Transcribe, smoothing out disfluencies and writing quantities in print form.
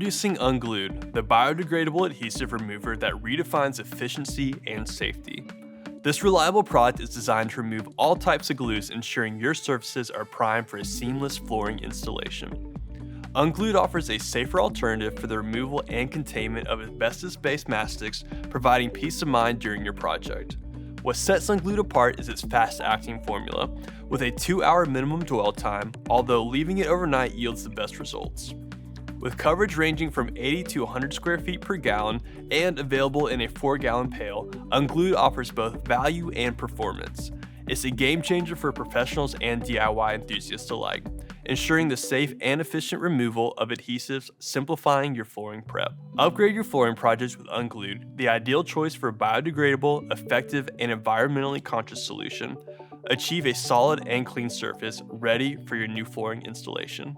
Introducing UnGlud, the biodegradable adhesive remover that redefines efficiency and safety. This reliable product is designed to remove all types of glues, ensuring your surfaces are primed for a seamless flooring installation. UnGlud offers a safer alternative for the removal and containment of asbestos-based mastics, providing peace of mind during your project. What sets UnGlud apart is its fast-acting formula, with a 2-hour minimum dwell time, although leaving it overnight yields the best results. With coverage ranging from 80 to 100 square feet per gallon and available in a 4-gallon pail, UnGlud offers both value and performance. It's a game changer for professionals and DIY enthusiasts alike, ensuring the safe and efficient removal of adhesives, simplifying your flooring prep. Upgrade your flooring projects with UnGlud, the ideal choice for a biodegradable, effective, and environmentally conscious solution. Achieve a solid and clean surface ready for your new flooring installation.